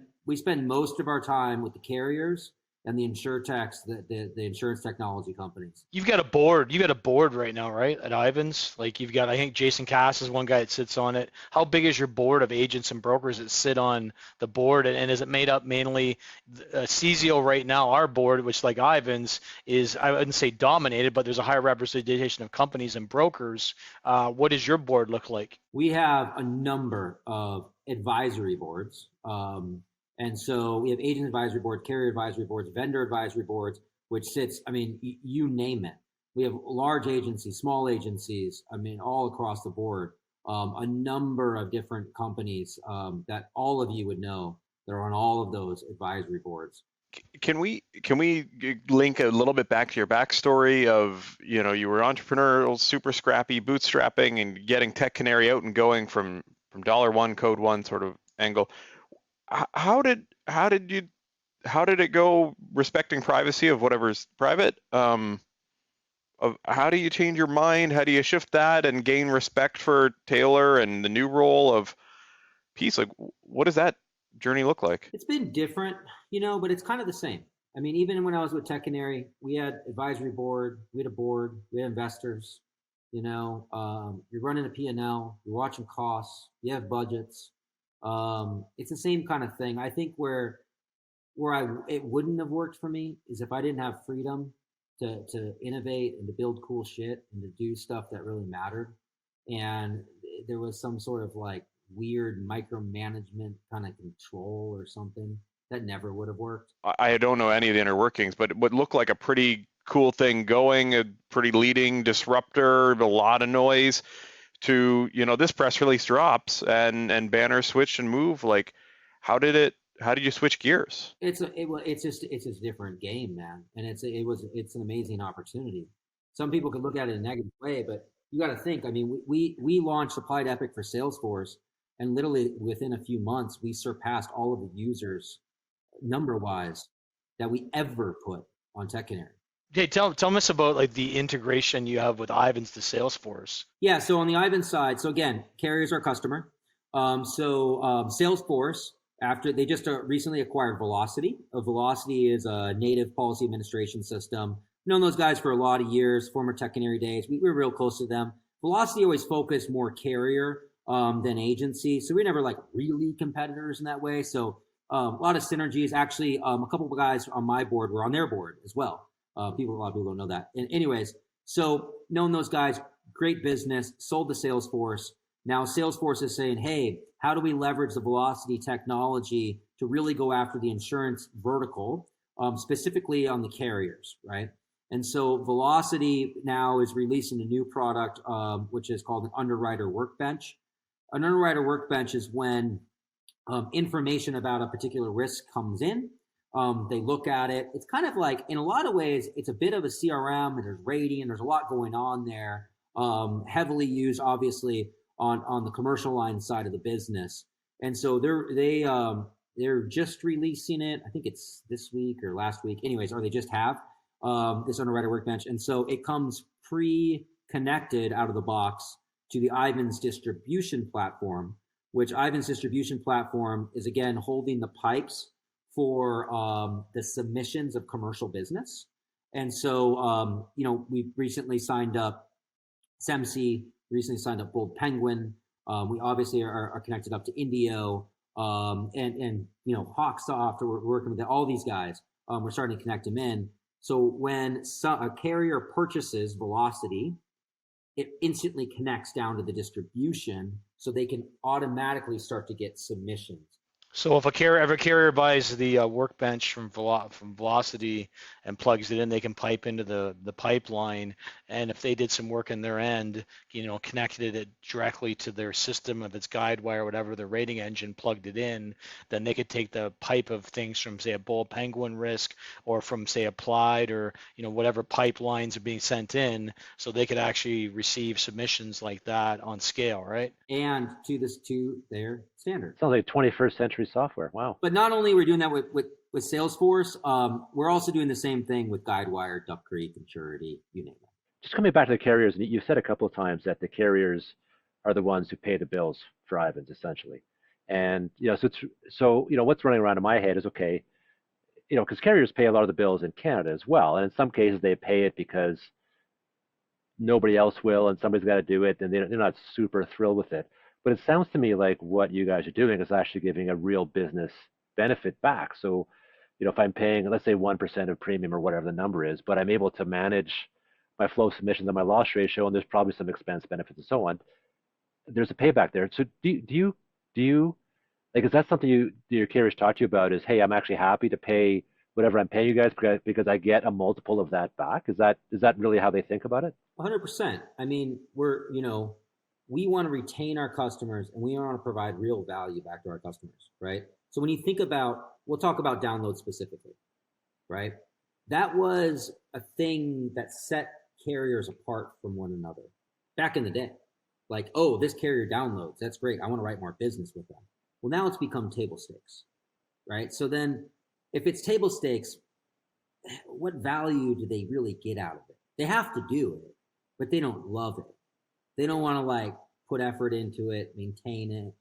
most of our time with the carriers and the InsurTechs, the insurance technology companies. You've got a board. You got a board right now, right, at IVANS? Like, you've got, I think Jason Cass is one guy that sits on it. How big is your board of agents and brokers that sit on the board? And is it made up mainly CZO right now? Our board, which like IVANS, is, I wouldn't say dominated, but there's a higher representation of companies and brokers. What does your board look like? We have a number of advisory boards. And so we have agent advisory board, carrier advisory boards, vendor advisory boards, which sits, I mean, you name it. We have large agencies, small agencies, I mean, all across the board. A number of different companies that all of you would know that are on all of those advisory boards. Can we link a little bit back to your backstory of, you were entrepreneurial, super scrappy, bootstrapping, and getting TechCanary out and going from $1, code one sort of angle. How did it go respecting privacy of whatever's private? Of how do you change your mind? How do you shift that and gain respect for Taylor and the new role of peace? Like, what does that journey look like? It's been different, but it's kind of the same. I mean, even when I was with TechCanary, we had advisory board, we had a board, we had investors. You're running a P&L, you're watching costs, you have budgets. It's the same kind of thing. I think where it wouldn't have worked for me is if I didn't have freedom to innovate and to build cool shit and to do stuff that really mattered. And there was some sort of like weird micromanagement kind of control or something. That never would have worked. I don't know any of the inner workings, but it would look like a pretty cool thing going, a pretty leading disruptor, a lot of noise, to, this press release drops and banners switch and move. Like, how did you switch gears? It's a different game, man. And it's an amazing opportunity. Some people could look at it in a negative way, but you got to think, I mean, we launched Applied Epic for Salesforce, and literally within a few months, we surpassed all of the users number wise that we ever put on TechCanary. Okay, tell us about like the integration you have with IVANS to Salesforce. Yeah, so on the IVANS side, so again, carrier's our customer. Salesforce, after they just recently acquired Velocity. Velocity is a native policy administration system. Known those guys for a lot of years, former TechCanary days. We were real close to them. Velocity always focused more carrier than agency, so we never like really competitors in that way. So a lot of synergies. Actually, a couple of guys on my board were on their board as well. A lot of people don't know that. And anyways, so known those guys, great business, sold to Salesforce. Now Salesforce is saying, hey, how do we leverage the Velocity technology to really go after the insurance vertical, specifically on the carriers, right? And so Velocity now is releasing a new product, which is called an Underwriter Workbench. An Underwriter Workbench is when information about a particular risk comes in. They look at it. It's kind of like, in a lot of ways, it's a bit of a CRM, and there's rating, and there's a lot going on there. Heavily used, obviously, on the commercial line side of the business. And so they're just releasing it. I think it's this week or last week. Anyways, or they just have this Underwriter Workbench. And so it comes pre-connected out of the box to the IVANS distribution platform, which IVANS distribution platform is, again, holding the pipes for the submissions of commercial business. And so, we recently signed up SEMC, recently signed up Bold Penguin. We obviously are connected up to Indio and Hawksoft, we're working with all these guys. We're starting to connect them in. So when a carrier purchases Velocity, it instantly connects down to the distribution so they can automatically start to get submissions. So if a carrier buys the workbench from Velocity and plugs it in, they can pipe into the pipeline. And if they did some work in their end, connected it directly to their system, if it's Guidewire, whatever, the rating engine, plugged it in, then they could take the pipe of things from, say, a Bold Penguin risk, or from, say, Applied, or whatever pipelines are being sent in, so they could actually receive submissions like that on scale, right? And to their standard. Sounds like 21st century software. Wow. But not only we're doing that with Salesforce, we're also doing the same thing with Guidewire, Duck Creek, Insurity, you name it. Just coming back to the carriers, you've said a couple of times that the carriers are the ones who pay the bills for IVANS, essentially. And so what's running around in my head is, okay, because carriers pay a lot of the bills in Canada as well, and in some cases they pay it because nobody else will, and somebody's got to do it, and they're not super thrilled with it. But it sounds to me like what you guys are doing is actually giving a real business benefit back. So, if I'm paying, let's say 1% of premium or whatever the number is, but I'm able to manage my flow submissions and my loss ratio, and there's probably some expense benefits and so on, there's a payback there. So do you like, is that something your carriers talk to you about, is, hey, I'm actually happy to pay whatever I'm paying you guys because I get a multiple of that back? Is that really how they think about it? 100%. I mean, we want to retain our customers, and we want to provide real value back to our customers, right? So when you think about, we'll talk about downloads specifically, right? That was a thing that set carriers apart from one another back in the day. Like, oh, this carrier downloads, that's great, I want to write more business with them. Well, now it's become table stakes, right? So then if it's table stakes, what value do they really get out of it? They have to do it, but they don't love it. They don't want to put effort into it, maintain it,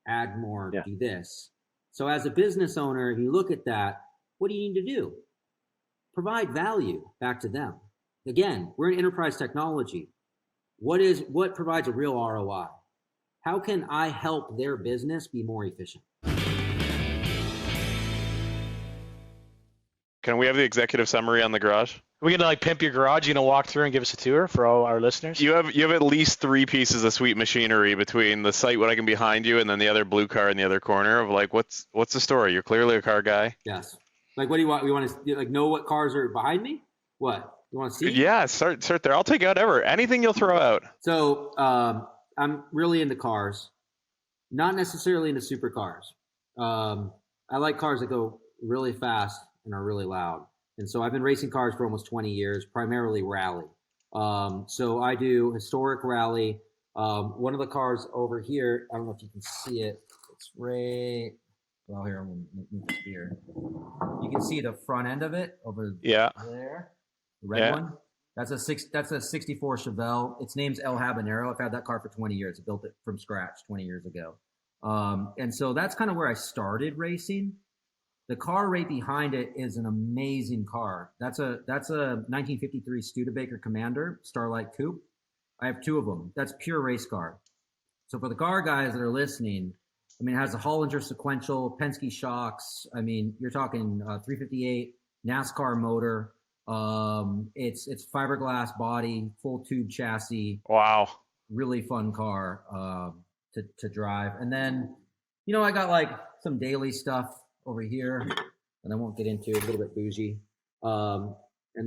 add more, do this. So as a business owner, if you look at that, what do you need to do? Provide value back to them. Again, we're in enterprise technology. What provides a real ROI? How can I help their business be more efficient? Can we have the executive summary on the garage? Are we gonna like pimp your garage? You gonna walk through and give us a tour for all our listeners? You have at least 3 pieces of sweet machinery between the sight wagon behind you and then the other blue car in the other corner of like what's the story? You're clearly a car guy. Yes. Like, what do you want? We want to like know what cars are behind me? What you want to see? Yeah, start there. I'll take out anything you'll throw out. So I'm really into cars, not necessarily into supercars. I like cars that go really fast and are really loud. And so I've been racing cars for almost 20 years, primarily rally. So I do historic rally. One of the cars over here, I don't know if you can see it. It's right. Well, here, I'm going to move this here. You can see the front end of it over there. The red one. That's a 64 Chevelle. Its name's El Habanero. I've had that car for 20 years. I built it from scratch 20 years ago. And so that's kind of where I started racing. The car right behind it is an amazing car. That's a 1953 Studebaker Commander, Starlight Coupe. I have 2 of them. That's pure race car. So for the car guys that are listening, I mean, it has a Hollinger sequential, Penske shocks. I mean, you're talking 358 NASCAR motor. It's fiberglass body, full tube chassis. Wow. Really fun car to drive. And then, I got like some daily stuff over here, and I won't get into it, a little bit bougie. And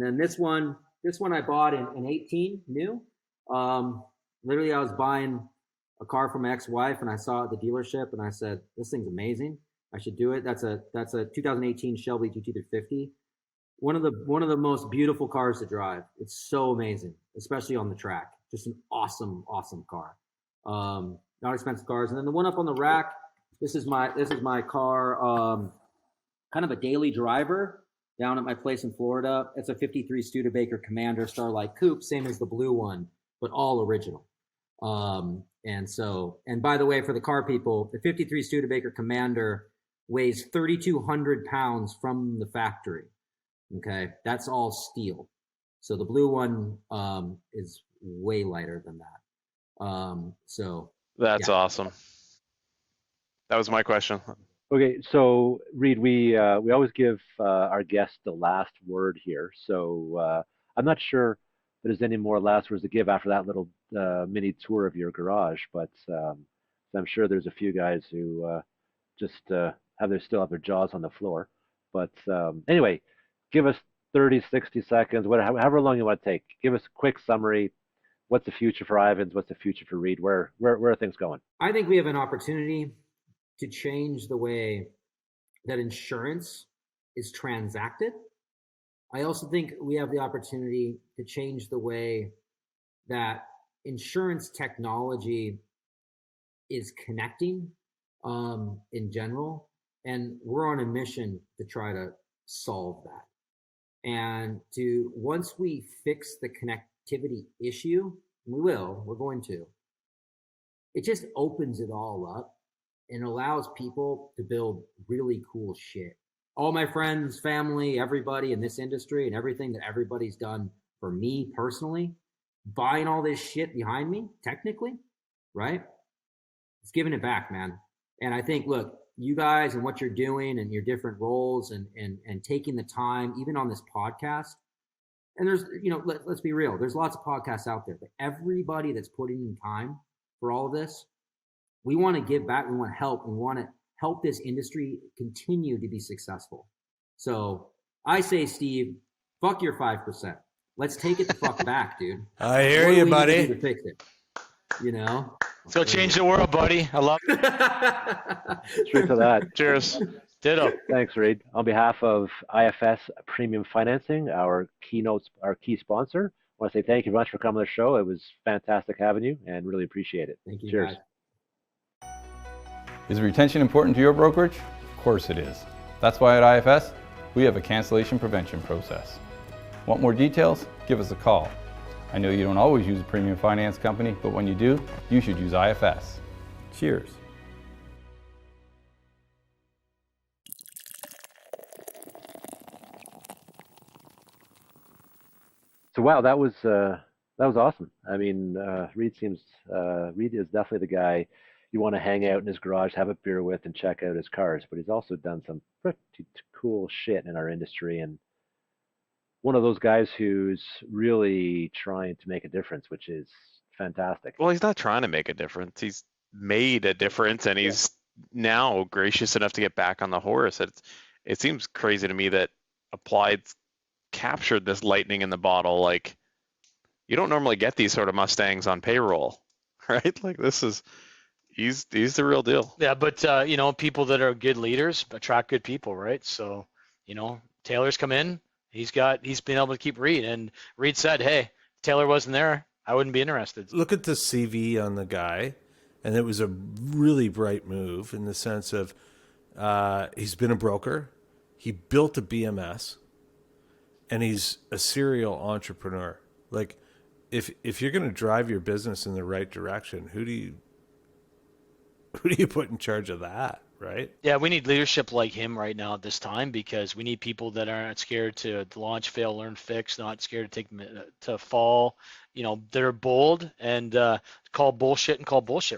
then this one I bought in 18 new. Literally, I was buying a car from my ex-wife, and I saw it at the dealership, and I said, "This thing's amazing. I should do it." That's a 2018 Shelby GT350. One of the most beautiful cars to drive. It's so amazing, especially on the track. Just an awesome car. Not expensive cars. And then the one up on the rack, this is my car, kind of a daily driver down at my place in Florida. It's a 53 Studebaker Commander Starlight Coupe, same as the blue one, but all original. And by the way, for the car people, the 53 Studebaker Commander weighs 3,200 pounds from the factory. Okay, that's all steel. So the blue one is way lighter than that. That's awesome. That was my question. Okay, so Reid, we always give our guests the last word here. So I'm not sure if there's any more last words to give after that little mini tour of your garage, but I'm sure there's a few guys who just still have their jaws on the floor. But anyway, give us 30, 60 seconds, however long you want to take. Give us a quick summary. What's the future for IVANS? What's the future for Reid? Where are things going? I think we have an opportunity to change the way that insurance is transacted. I also think we have the opportunity to change the way that insurance technology is connecting in general. And we're on a mission to try to solve that. And once we fix the connectivity issue, we're going to, it just opens it all up and allows people to build really cool shit. All my friends, family, everybody in this industry and everything that everybody's done for me personally, buying all this shit behind me, technically, right? It's giving it back, man. And I think, look, you guys and what you're doing and your different roles and taking the time, even on this podcast. And there's, let's be real. There's lots of podcasts out there, but everybody that's putting in time for all of this, we want to give back. We want to help. We want to help this industry continue to be successful. So I say, Steve, fuck your 5%. Let's take it the fuck back, dude. I hear you, buddy. To fix it, So change the world, buddy. I love it. Straight to that. Cheers. Ditto. Thanks, Reid. On behalf of IFS Premium Financing, our key sponsor, I want to say thank you very much for coming to the show. It was fantastic having you and really appreciate it. Thank you, Cheers. guys. Is retention important to your brokerage? Of course it is. That's why at IFS, we have a cancellation prevention process. Want more details? Give us a call. I know you don't always use a premium finance company, but when you do, you should use IFS. Cheers. So wow, that was awesome. I mean, Reid is definitely the guy you want to hang out in his garage, have a beer with, and check out his cars. But he's also done some pretty cool shit in our industry, and one of those guys who's really trying to make a difference, which is fantastic. Well, he's not trying to make a difference. He's made a difference, and he's now gracious enough to get back on the horse. It seems crazy to me that Applied's captured this lightning in the bottle. Like, you don't normally get these sort of Mustangs on payroll, right? Like, he's the real deal. Yeah, but you know, people that are good leaders attract good people, right? So, you know, Taylor's come in. He's been able to keep Reid, and Reid said, "Hey, if Taylor wasn't there, I wouldn't be interested." Look at the CV on the guy, and it was a really bright move in the sense of he's been a broker, he built a BMS, and he's a serial entrepreneur. Like, if you're going to drive your business in the right direction, who do you put in charge of that, right? Yeah, we need leadership like him right now at this time, because we need people that aren't scared to launch, fail, learn, fix, not scared to fall, you know, that are bold and call bullshit,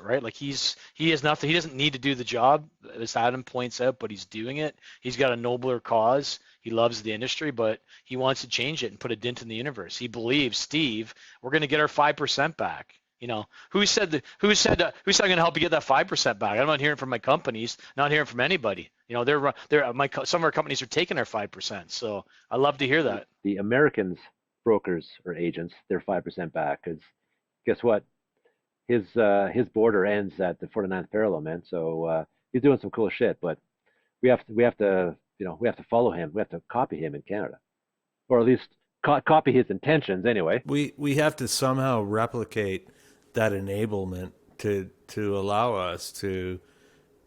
right? Like, he has nothing, he doesn't need to do the job, as Adam points out, but he's doing it. He's got a nobler cause. He loves the industry, but he wants to change it and put a dent in the universe. He believes, Steve, we're going to get our 5% back. You know, who said I'm going to help you get that 5% back? I'm not hearing from my companies, not hearing from anybody. You know, some of our companies are taking our 5%. So I love to hear that. The Americans, brokers or agents, they're 5% back, because guess what? His border ends at the 49th parallel, man. So he's doing some cool shit, but we have to follow him. We have to copy him in Canada, or at least copy his intentions anyway. We have to somehow replicate that enablement to allow us to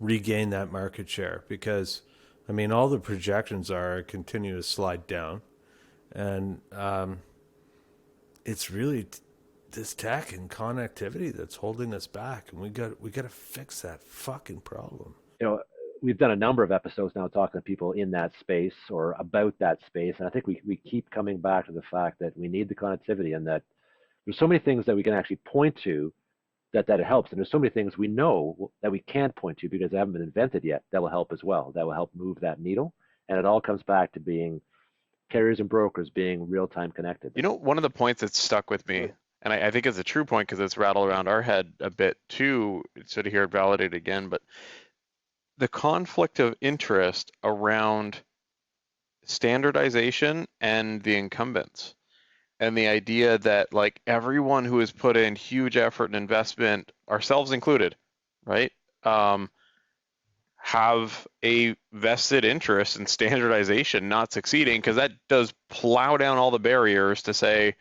regain that market share, because I mean, all the projections are continue to slide down, and it's really this tech and connectivity that's holding us back, and we got to fix that fucking problem. You know, we've done a number of episodes now talking to people in that space or about that space, and I think we keep coming back to the fact that we need the connectivity, and that there's so many things that we can actually point to that it helps, and there's so many things we know that we can't point to because they haven't been invented yet that will help as well. That will help move that needle, and it all comes back to being carriers and brokers being real-time connected. You know, one of the points that stuck with me, and I think it's a true point because it's rattled around our head a bit too, so to hear it validated again, but the conflict of interest around standardization and the incumbents, and the idea that, like, everyone who has put in huge effort and investment, ourselves included, right, have a vested interest in standardization not succeeding, because that does plow down all the barriers to say,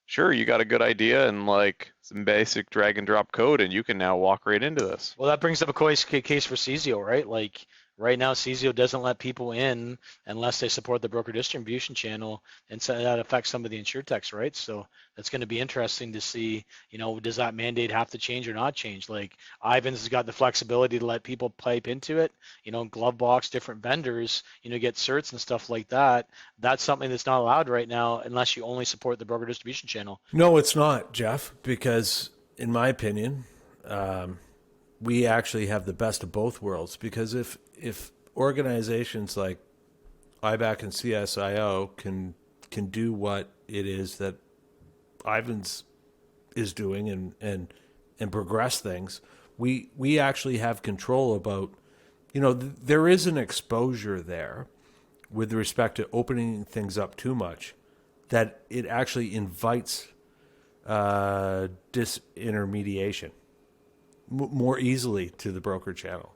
sure, you got a good idea and like some basic drag and drop code, and you can now walk right into this. Well, that brings up a case for CZO, right? Like, right now, CZO doesn't let people in unless they support the broker distribution channel, and so that affects some of the InsurTechs, right? So that's going to be interesting to see, you know, does that mandate have to change or not change? Like, IVANS has got the flexibility to let people pipe into it, you know, glove box, different vendors, you know, get certs and stuff like that. That's something that's not allowed right now unless you only support the broker distribution channel. No, it's not, Jeff, because in my opinion, we actually have the best of both worlds, because if organizations like IBAC and CSIO can do what it is that IVANS is doing and progress things, we actually have control about, you know, there is an exposure there with respect to opening things up too much, that it actually invites disintermediation more easily to the broker channel,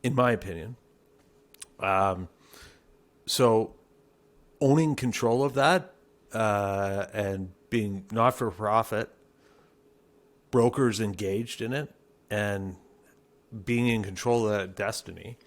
in my opinion. So owning control of that and being not-for-profit, brokers engaged in it, and being in control of that destiny,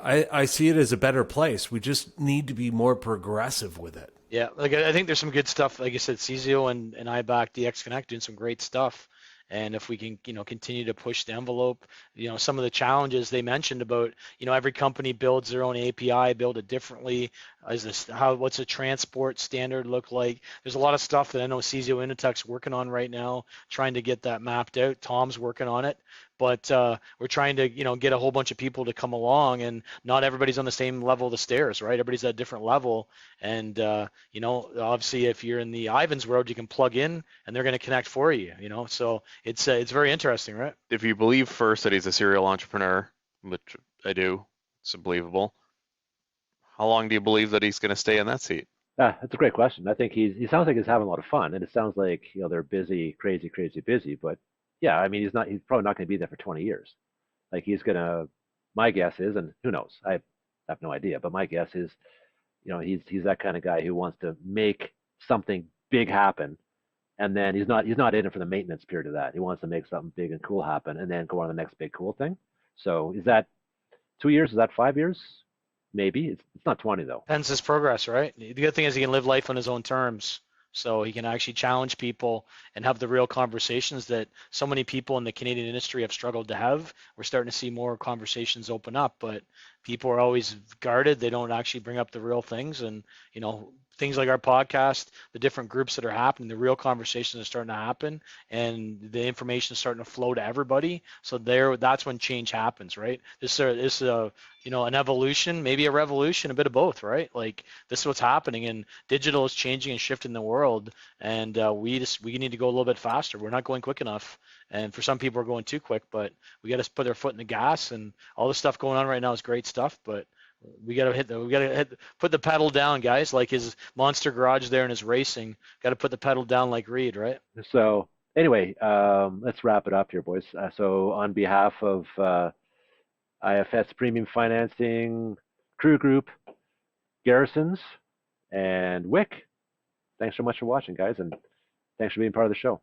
I see it as a better place. We just need to be more progressive with it. Yeah, like, I think there's some good stuff. Like I said, CZO and IBAC DX Connect doing some great stuff. And if we can, you know, continue to push the envelope, you know, some of the challenges they mentioned about, you know, every company builds their own API, build it differently. What's a transport standard look like? There's a lot of stuff that I know CZO InsurTech's working on right now, trying to get that mapped out. Tom's working on it. but we're trying to, get a whole bunch of people to come along, and not everybody's on the same level of the stairs, right? Everybody's at a different level, and obviously if you're in the IVANS world, you can plug in and they're going to connect for you, so it's very interesting, right? If you believe first that he's a serial entrepreneur, which I do, it's believable. How long do you believe that he's going to stay in that seat? That's a great question. I think he sounds like he's having a lot of fun, and it sounds like they're busy, crazy busy. But yeah, I mean he's probably not going to be there for 20 years. Like he's gonna. My guess is, and who knows, I have no idea, but my guess is, he's that kind of guy who wants to make something big happen, and then he's not in it for the maintenance period of that. He wants to make something big and cool happen, and then go on to the next big cool thing. So is that 2 years? Is that 5 years? Maybe. It's not 20 though. Depends his progress, right? The good thing is he can live life on his own terms. So he can actually challenge people and have the real conversations that so many people in the Canadian industry have struggled to have. We're starting to see more conversations open up, but people are always guarded. They don't actually bring up the real things. And, things like our podcast, the different groups that are happening, the real conversations are starting to happen, and the information is starting to flow to everybody. So that's when change happens, right? This is an evolution, maybe a revolution, a bit of both, right? Like this is what's happening, and digital is changing and shifting the world, and we need to go a little bit faster. We're not going quick enough, and for some people we're going too quick, but we got to put our foot in the gas. And all the stuff going on right now is great stuff, but we gotta put the pedal down, guys. Like his monster garage there and his racing, got to put the pedal down like Reid, right? So anyway, let's wrap it up here, boys. So on behalf of IFS Premium Financing, Crew Group, Garrisons, and Wick, thanks so much for watching, guys, and thanks for being part of the show.